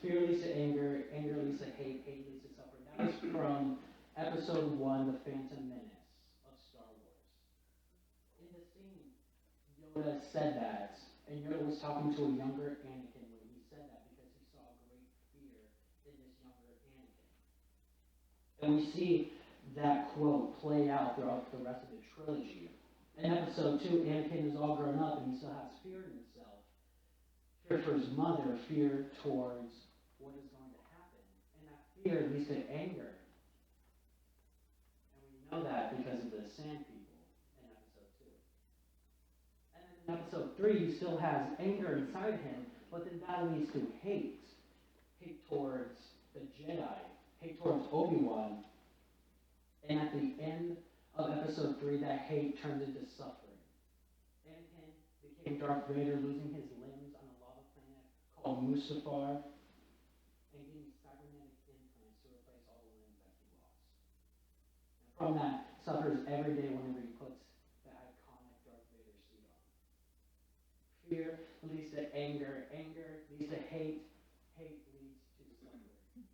fear leads to anger, anger leads to hate, hate leads to suffering. That is from episode 1, The Phantom Menace of Star Wars. In the scene, Yoda said that, and Yoda was talking to a younger Anakin when he said that because he saw great fear in this younger Anakin. And we see that quote play out throughout the rest of the trilogy. In episode 2, Anakin is all grown up and he still has fear in himself. Fear for his mother, fear towards what is going to happen. And that fear leads to anger. And we know that because of the Sand People in episode 2. And then in episode 3, he still has anger inside him, but then that leads to hate. Hate towards the Jedi, hate towards Obi-Wan. And at the end of episode 3, that hate turns into suffering. Anakin became Darth Vader, losing his limbs on a lava planet called Mustafar, and getting cybernetic implants to replace all the limbs that he lost. And from that, suffers every day whenever he puts the iconic Darth Vader suit on. Fear leads to anger, anger leads to hate, hate leads to suffering.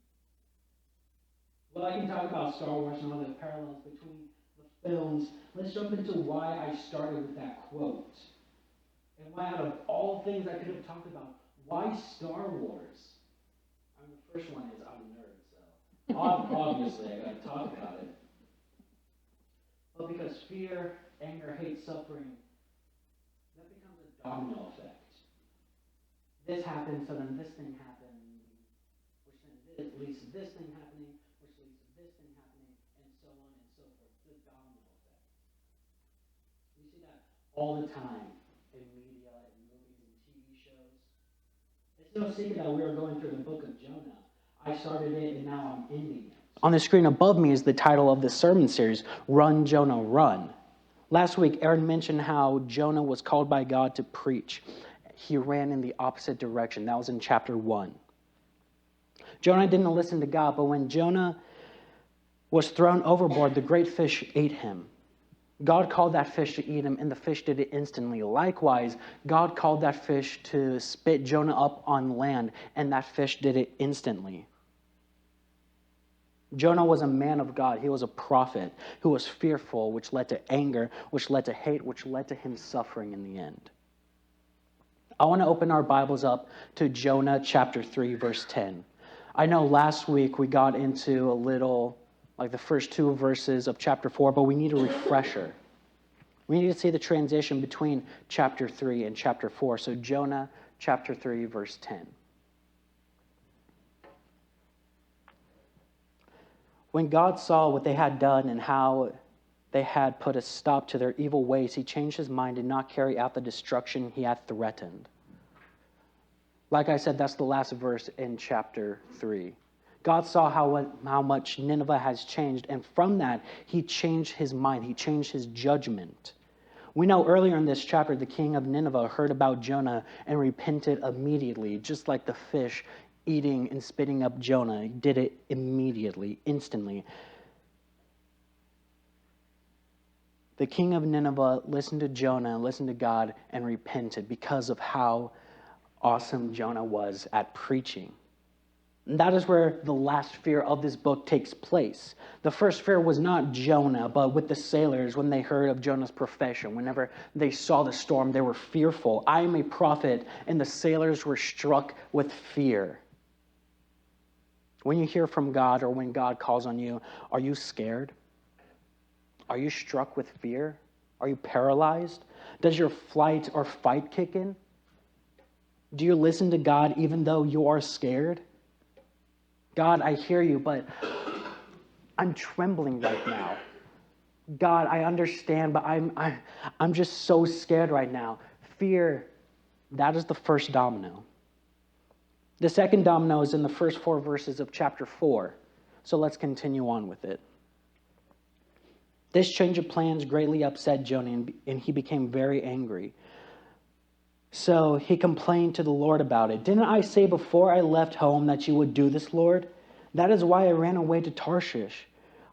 Well, I can talk about Star Wars and all the parallels between the films. Let's jump into why I started with that quote. And why, out of all things I could have talked about, why Star Wars? I mean, the first one is I'm a nerd, so obviously I got to talk about it. But because fear, anger, hate, suffering, that becomes a domino effect. This happens, so then this thing happens, which then leads to this thing happening, which leads to this thing happening, and so on and so forth. The domino effect. We see that all the time in media, in movies, and TV shows. It's no secret that we are going through the book of Jonah. I started it, and now I'm ending it. On the screen above me is the title of this sermon series, Run, Jonah, Run. Last week, Aaron mentioned how Jonah was called by God to preach. He ran in the opposite direction. That was in chapter 1. Jonah didn't listen to God, but when Jonah was thrown overboard, the great fish ate him. God called that fish to eat him, and the fish did it instantly. Likewise, God called that fish to spit Jonah up on land, and that fish did it instantly. Jonah was a man of God. He was a prophet who was fearful, which led to anger, which led to hate, which led to him suffering in the end. I want to open our Bibles up to Jonah chapter 3, verse 10. I know last week we got into a little, like the first 2 verses of chapter 4, but we need a refresher. We need to see the transition between chapter 3 and chapter 4. So Jonah chapter 3, verse 10. When God saw what they had done and how they had put a stop to their evil ways, he changed his mind and did not carry out the destruction he had threatened. Like I said, that's the last verse in chapter 3. God saw how much Nineveh has changed, and from that, he changed his mind. He changed his judgment. We know earlier in this chapter, the king of Nineveh heard about Jonah and repented immediately, just like the fish eating and spitting up Jonah. He did it immediately, instantly. The king of Nineveh listened to Jonah, listened to God, and repented because of how awesome Jonah was at preaching. And that is where the last fear of this book takes place. The first fear was not Jonah, but with the sailors when they heard of Jonah's profession. Whenever they saw the storm, they were fearful. I am a prophet, and the sailors were struck with fear. When you hear from God or when God calls on you, are you scared? Are you struck with fear? Are you paralyzed? Does your flight or fight kick in? Do you listen to God even though you are scared? God, I hear you, but I'm trembling right now. God, I understand, but I'm just so scared right now. Fear, that is the first domino. The second domino is in the first 4 verses of chapter 4. So let's continue on with it. This change of plans greatly upset Jonah, and he became very angry. So he complained to the Lord about it. Didn't I say before I left home that you would do this, Lord? That is why I ran away to Tarshish.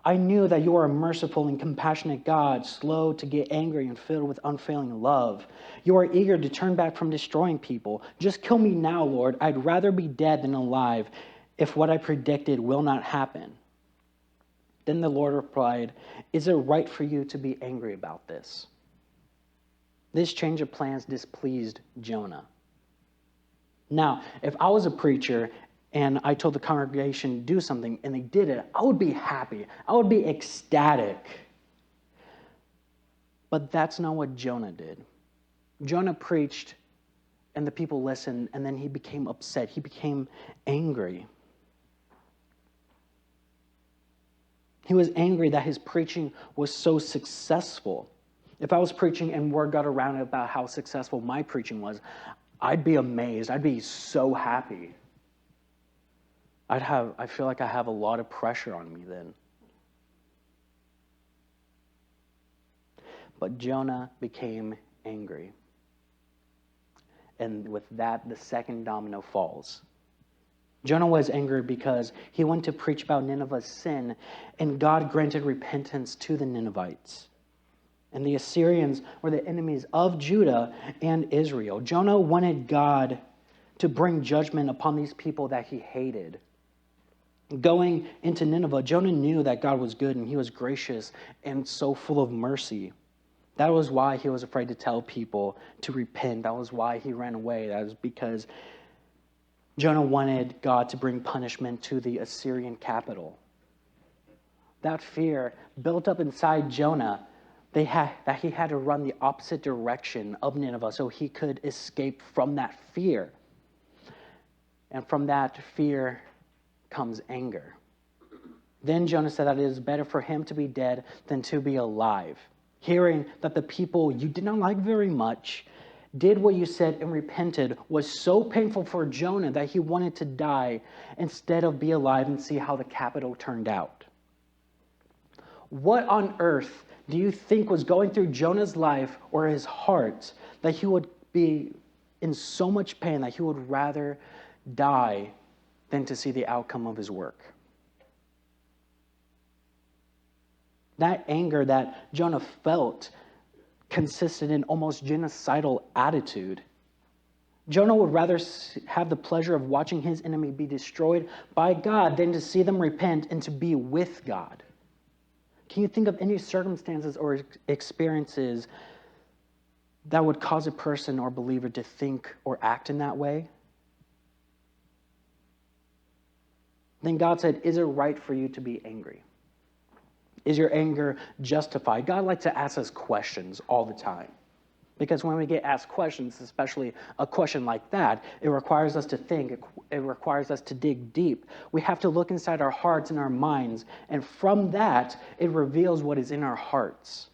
I knew that you are a merciful and compassionate God, slow to get angry and filled with unfailing love. You are eager to turn back from destroying people. Just kill me now, Lord. I'd rather be dead than alive if what I predicted will not happen. Then the Lord replied, is it right for you to be angry about this? This change of plans displeased Jonah. Now, if I was a preacher and I told the congregation to do something and they did it, I would be happy. I would be ecstatic. But that's not what Jonah did. Jonah preached and the people listened, and then he became upset. He became angry. He was angry that his preaching was so successful. If I was preaching and word got around about how successful my preaching was, I'd be amazed. I'd be so happy. I feel like I have a lot of pressure on me then. But Jonah became angry. And with that, the second domino falls. Jonah was angry because he went to preach about Nineveh's sin, and God granted repentance to the Ninevites. And the Assyrians were the enemies of Judah and Israel. Jonah wanted God to bring judgment upon these people that he hated. Going into Nineveh, Jonah knew that God was good and he was gracious and so full of mercy. That was why he was afraid to tell people to repent. That was why he ran away. That was because Jonah wanted God to bring punishment to the Assyrian capital. That fear built up inside Jonah that he had to run the opposite direction of Nineveh so he could escape from that fear. And from that fear comes anger. Then Jonah said that it is better for him to be dead than to be alive. Hearing that the people you did not like very much did what you said and repented was so painful for Jonah that he wanted to die instead of be alive and see how the capital turned out. What on earth do you think was going through Jonah's life or his heart that he would be in so much pain that he would rather die than to see the outcome of his work? That anger that Jonah felt consisted in almost genocidal attitude. Jonah would rather have the pleasure of watching his enemy be destroyed by God than to see them repent and to be with God. Can you think of any circumstances or experiences that would cause a person or believer to think or act in that way? Then God said, is it right for you to be angry? Is your anger justified? God likes to ask us questions all the time. Because when we get asked questions, especially a question like that, it requires us to think. It requires us to dig deep. We have to look inside our hearts and our minds. And from that, it reveals what is in our hearts.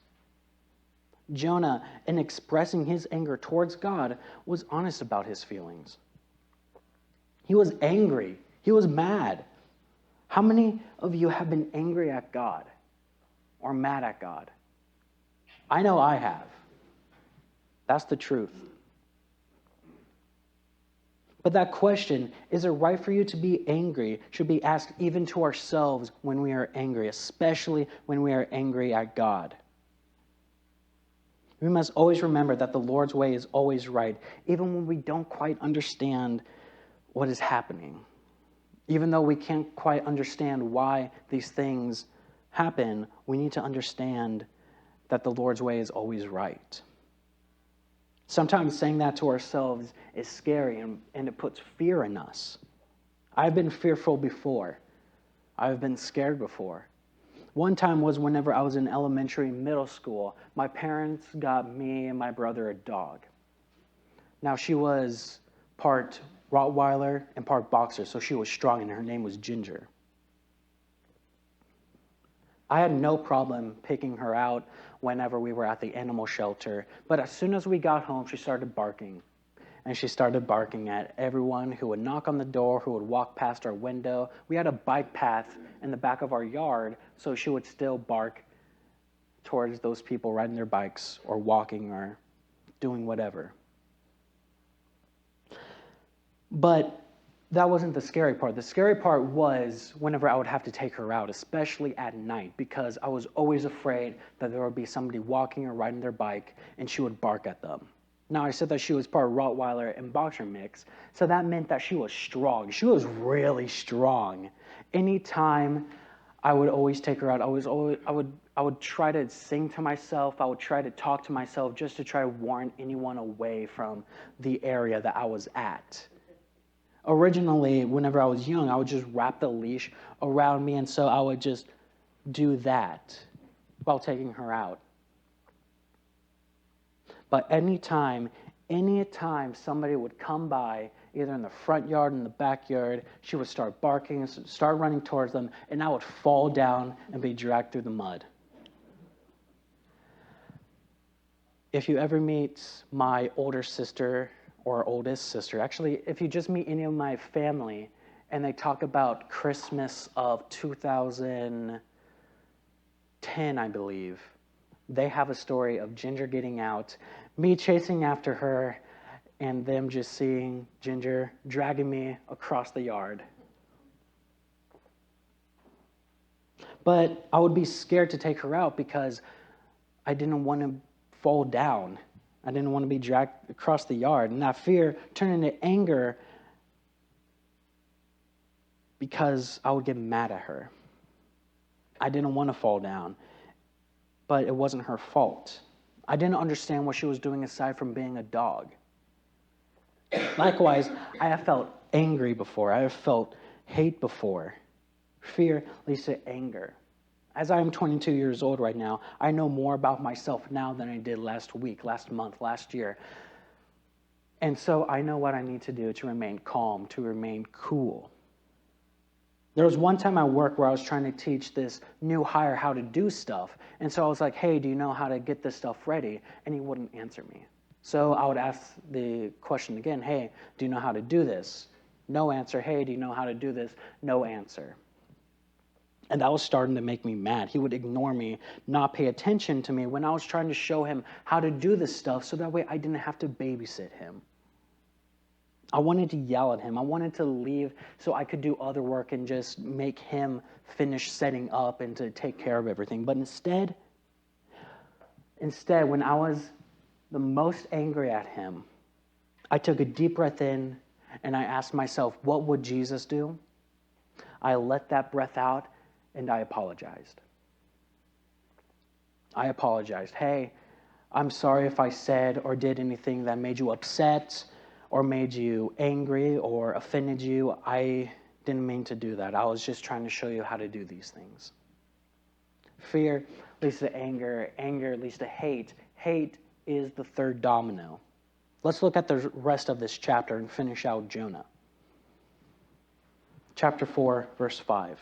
Jonah, in expressing his anger towards God, was honest about his feelings. He was angry. He was mad. How many of you have been angry at God or mad at God? I know I have. That's the truth. But that question, is it right for you to be angry, should be asked even to ourselves when we are angry, especially when we are angry at God. We must always remember that the Lord's way is always right, even when we don't quite understand what is happening. Even though we can't quite understand why these things happen, we need to understand that the Lord's way is always right. Sometimes saying that to ourselves is scary and it puts fear in us. I've been fearful before. I've been scared before. One time was whenever I was in elementary and middle school. My parents got me and my brother a dog. Now she was part Rottweiler and part Boxer, so she was strong and her name was Ginger. I had no problem picking her out whenever we were at the animal shelter, but as soon as we got home, she started barking. And she started barking at everyone who would knock on the door, who would walk past our window. We had a bike path in the back of our yard, so she would still bark towards those people riding their bikes or walking or doing whatever. But that wasn't the scary part. The scary part was whenever I would have to take her out, especially at night, because I was always afraid that there would be somebody walking or riding their bike and she would bark at them. Now, I said that she was part Rottweiler and Boxer mix, so that meant that she was strong. She was really strong. Anytime I would always take her out, I would try to sing to myself. I would try to talk to myself just to try to warn anyone away from the area that I was at. Originally, whenever I was young, I would just wrap the leash around me, and so I would just do that while taking her out. But anytime somebody would come by, either in the front yard or in the backyard, she would start barking, start running towards them, and I would fall down and be dragged through the mud. If you ever meet my older sister or oldest sister, actually, if you just meet any of my family and they talk about Christmas of 2010, I believe, they have a story of Ginger getting out, me chasing after her, and them just seeing Ginger dragging me across the yard. But I would be scared to take her out because I didn't want to fall down. I didn't want to be dragged across the yard. And that fear turned into anger because I would get mad at her. I didn't want to fall down, but it wasn't her fault. I didn't understand what she was doing aside from being a dog. Likewise, I have felt angry before. I have felt hate before. Fear leads to anger. As I am 22 years old right now, I know more about myself now than I did last week, last month, last year. And so I know what I need to do to remain calm, to remain cool. There was one time at work where I was trying to teach this new hire how to do stuff. And so I was like, hey, do you know how to get this stuff ready? And he wouldn't answer me. So I would ask the question again, hey, do you know how to do this? No answer. Hey, do you know how to do this? No answer. And that was starting to make me mad. He would ignore me, not pay attention to me when I was trying to show him how to do this stuff so that way I didn't have to babysit him. I wanted to yell at him. I wanted to leave so I could do other work and just make him finish setting up and to take care of everything. But instead, when I was the most angry at him, I took a deep breath in and I asked myself, what would Jesus do? I let that breath out and I apologized. I apologized. Hey, I'm sorry if I said or did anything that made you upset or made you angry or offended you. I didn't mean to do that. I was just trying to show you how to do these things. Fear leads to anger. Anger leads to hate. Hate is the third domino. Let's look at the rest of this chapter and finish out Jonah. Chapter 4, verse 5.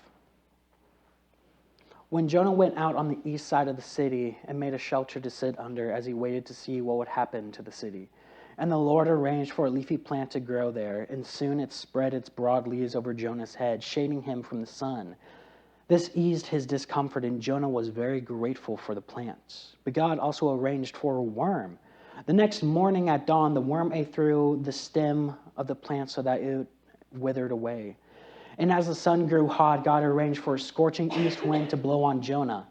When Jonah went out on the east side of the city and made a shelter to sit under as he waited to see what would happen to the city, and the Lord arranged for a leafy plant to grow there, and soon it spread its broad leaves over Jonah's head, shading him from the sun. This eased his discomfort, and Jonah was very grateful for the plant. But God also arranged for a worm. The next morning at dawn, the worm ate through the stem of the plant so that it withered away. And as the sun grew hot, God arranged for a scorching east wind to blow on Jonah.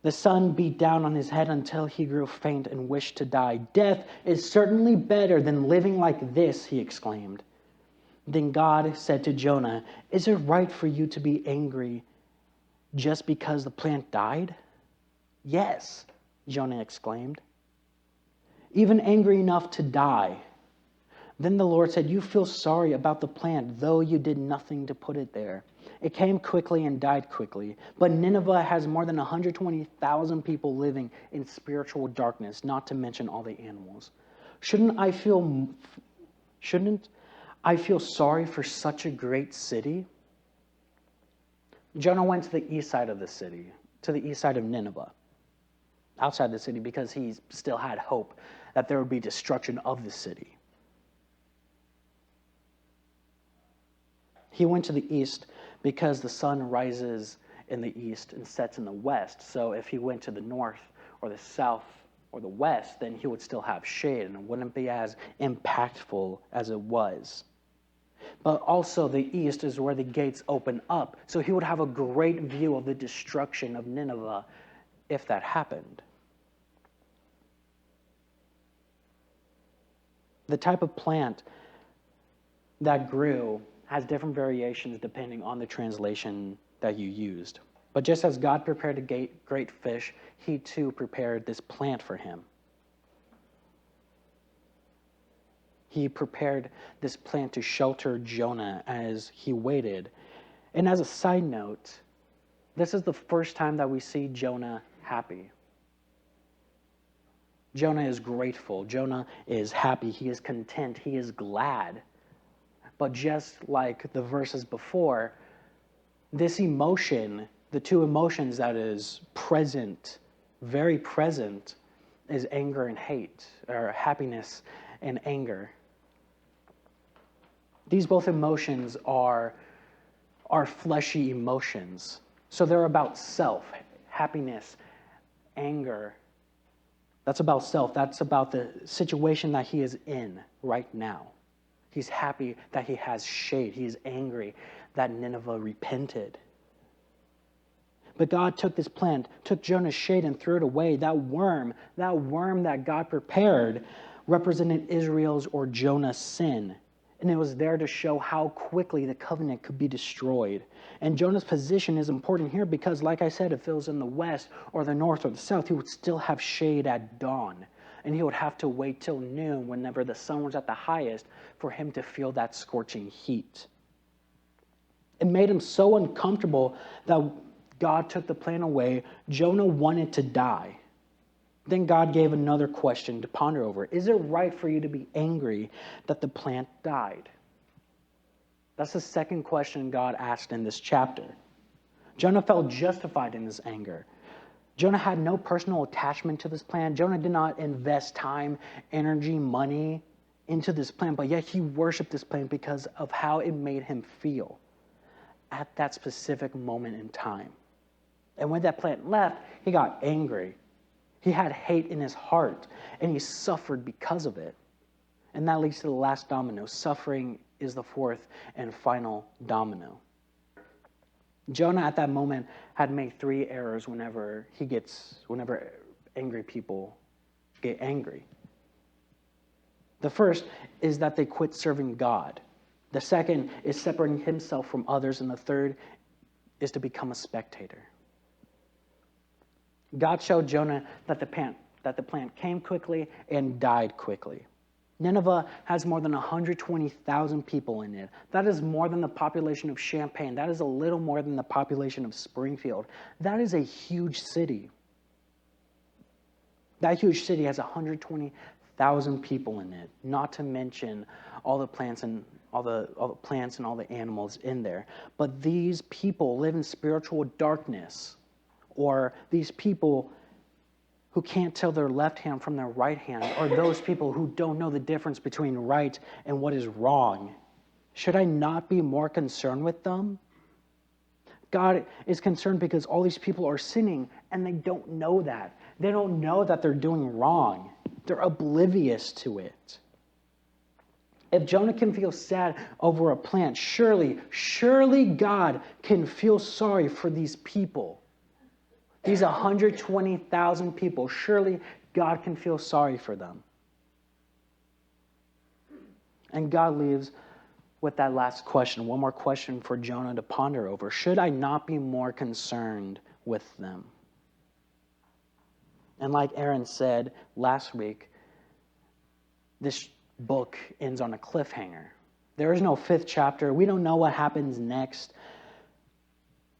The sun beat down on his head until he grew faint and wished to die. Death is certainly better than living like this, he exclaimed. Then God said to Jonah, is it right for you to be angry just because the plant died? Yes, Jonah exclaimed. Even angry enough to die. Then the Lord said, you feel sorry about the plant, though you did nothing to put it there. It came quickly and died quickly. But Nineveh has more than 120,000 people living in spiritual darkness, not to mention all the animals. Shouldn't I feel sorry for such a great city? Jonah went to the east side of the city, to the east side of Nineveh, outside the city, because he still had hope that there would be destruction of the city. He went to the east because the sun rises in the east and sets in the west. So if he went to the north or the south or the west, then he would still have shade and it wouldn't be as impactful as it was. But also the east is where the gates open up. So he would have a great view of the destruction of Nineveh if that happened. The type of plant that grew has different variations depending on the translation that you used. But just as God prepared a great fish, he too prepared this plant for him. He prepared this plant to shelter Jonah as he waited. And as a side note, this is the first time that we see Jonah happy. Jonah is grateful. Jonah is happy. He is content. He is glad. But just like the verses before, this emotion, the two emotions that is present, very present, is anger and hate, or happiness and anger. These both emotions are fleshy emotions. So they're about self, happiness, anger. That's about self. That's about the situation that he is in right now. He's happy that he has shade. He is angry that Nineveh repented. But God took this plant, took Jonah's shade and threw it away. That worm that God prepared represented Israel's or Jonah's sin. And it was there to show how quickly the covenant could be destroyed. And Jonah's position is important here because, like I said, if it was in the west or the north or the south, he would still have shade at dawn. And he would have to wait till noon whenever the sun was at the highest for him to feel that scorching heat. It made him so uncomfortable that God took the plant away. Jonah wanted to die. Then God gave another question to ponder over. Is it right for you to be angry that the plant died? That's the second question God asked in this chapter. Jonah felt justified in his anger. Jonah had no personal attachment to this plant. Jonah did not invest time, energy, money into this plant, but yet he worshiped this plant because of how it made him feel at that specific moment in time. And when that plant left, he got angry. He had hate in his heart, and he suffered because of it. And that leads to the last domino. Suffering is the fourth and final domino. Jonah at that moment had made 3 errors whenever angry people get angry. The first is that they quit serving God. The second is separating himself from others, and the third is to become a spectator. God showed Jonah that the plant came quickly and died quickly. Nineveh has more than 120,000 people in it. That is more than the population of Champaign. That is a little more than the population of Springfield. That is a huge city. That huge city has 120,000 people in it, not to mention all the plants and all the animals in there. But these people live in spiritual darkness. Or these people who can't tell their left hand from their right hand, or those people who don't know the difference between right and what is wrong. Should I not be more concerned with them? God is concerned because all these people are sinning, and they don't know that. They don't know that they're doing wrong. They're oblivious to it. If Jonah can feel sad over a plant, surely God can feel sorry for these people. These 120,000 people, surely God can feel sorry for them. And God leaves with that last question, one more question for Jonah to ponder over. Should I not be more concerned with them? And like Aaron said last week, this book ends on a cliffhanger. There is no 5th chapter. We don't know what happens next.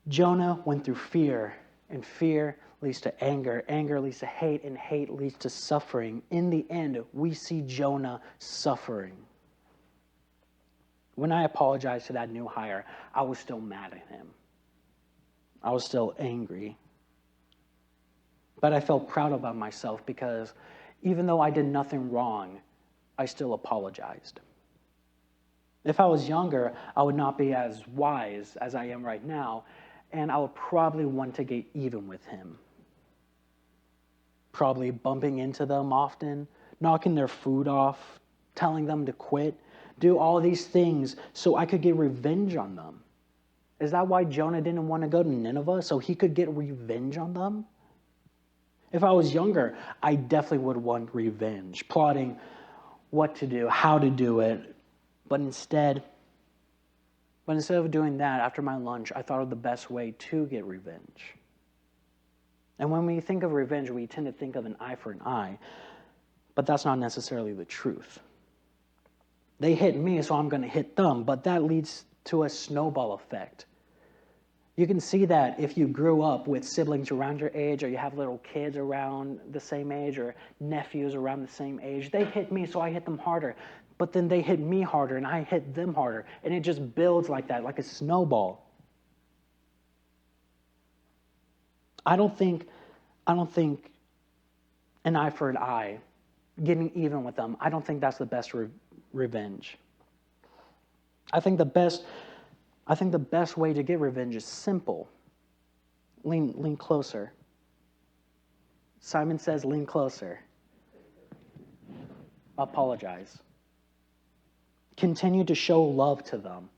Jonah went through fear, and fear leads to anger. Anger leads to hate, and hate leads to suffering. In the end, we see Jonah suffering. When I apologized to that new hire, I was still mad at him. I was still angry. But I felt proud about myself because even though I did nothing wrong, I still apologized. If I was younger, I would not be as wise as I am right now, and I would probably want to get even with him. Probably bumping into them often, knocking their food off, telling them to quit, do all these things so I could get revenge on them. Is that why Jonah didn't want to go to Nineveh? So he could get revenge on them? If I was younger, I definitely would want revenge, plotting what to do, how to do it. But instead of doing that, after my lunch, I thought of the best way to get revenge. And when we think of revenge, we tend to think of an eye for an eye. But that's not necessarily the truth. They hit me, so I'm going to hit them. But that leads to a snowball effect. You can see that if you grew up with siblings around your age, or you have little kids around the same age, or nephews around the same age. They hit me, so I hit them harder. But then they hit me harder, and I hit them harder. And it just builds like that, like a snowball. I don't think an eye for an eye, getting even with them, I don't think that's the best revenge. I think the best way to get revenge is simple. Lean closer. Simon says, lean closer. Apologize. Continue to show love to them.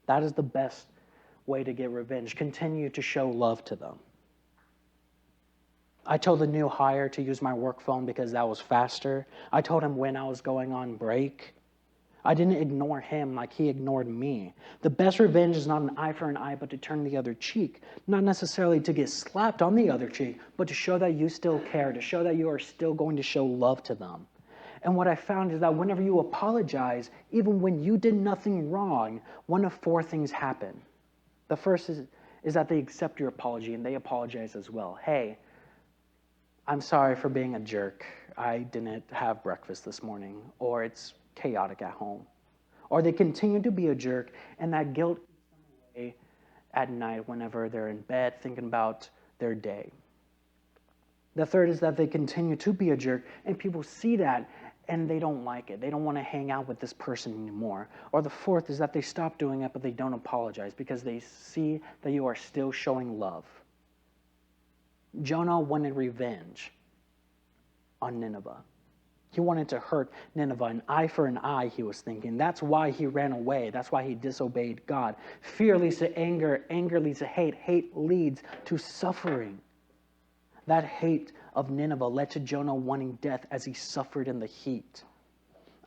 That is the best way to get revenge. Continue to show love to them. I told the new hire to use my work phone because that was faster. I told him when I was going on break. I didn't ignore him like he ignored me. The best revenge is not an eye for an eye, but to turn the other cheek. Not necessarily to get slapped on the other cheek, but to show that you still care, to show that you are still going to show love to them. And what I found is that whenever you apologize, even when you did nothing wrong, one of four things happen. The first is that they accept your apology and they apologize as well. Hey, I'm sorry for being a jerk. I didn't have breakfast this morning, or it's chaotic at home. Or they continue to be a jerk, and that guilt keeps them away at night whenever they're in bed thinking about their day. The third is that they continue to be a jerk, and people see that, and they don't like it. They don't want to hang out with this person anymore. Or the fourth is that they stop doing it, but they don't apologize because they see that you are still showing love. Jonah wanted revenge on Nineveh. He wanted to hurt Nineveh, an eye for an eye, he was thinking. That's why he ran away. That's why he disobeyed God. Fear leads to anger. Anger leads to hate. Hate leads to suffering. That hate of Nineveh led to Jonah wanting death as he suffered in the heat.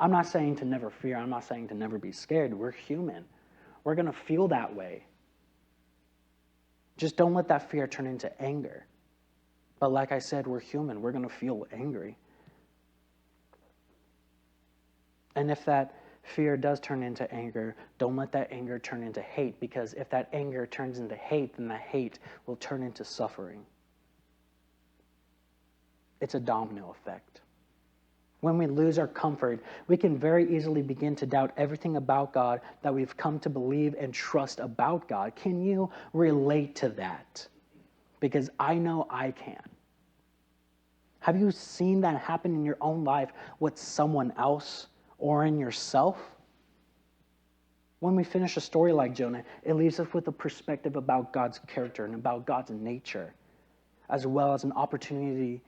I'm not saying to never fear. I'm not saying to never be scared. We're human. We're going to feel that way. Just don't let that fear turn into anger. But like I said, we're human. We're going to feel angry. And if that fear does turn into anger, don't let that anger turn into hate, because if that anger turns into hate, then that hate will turn into suffering. It's a domino effect. When we lose our comfort, we can very easily begin to doubt everything about God that we've come to believe and trust about God. Can you relate to that? Because I know I can. Have you seen that happen in your own life with someone else or in yourself? When we finish a story like Jonah, it leaves us with a perspective about God's character and about God's nature, as well as an opportunity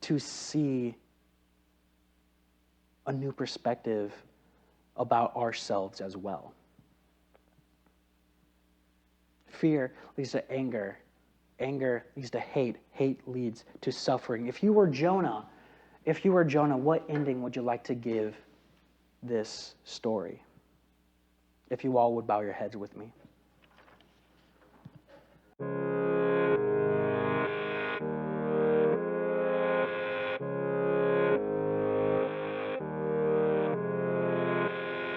to see a new perspective about ourselves as well. Fear leads to anger. Anger leads to hate. Hate leads to suffering. If you were Jonah, what ending would you like to give this story? If you all would bow your heads with me.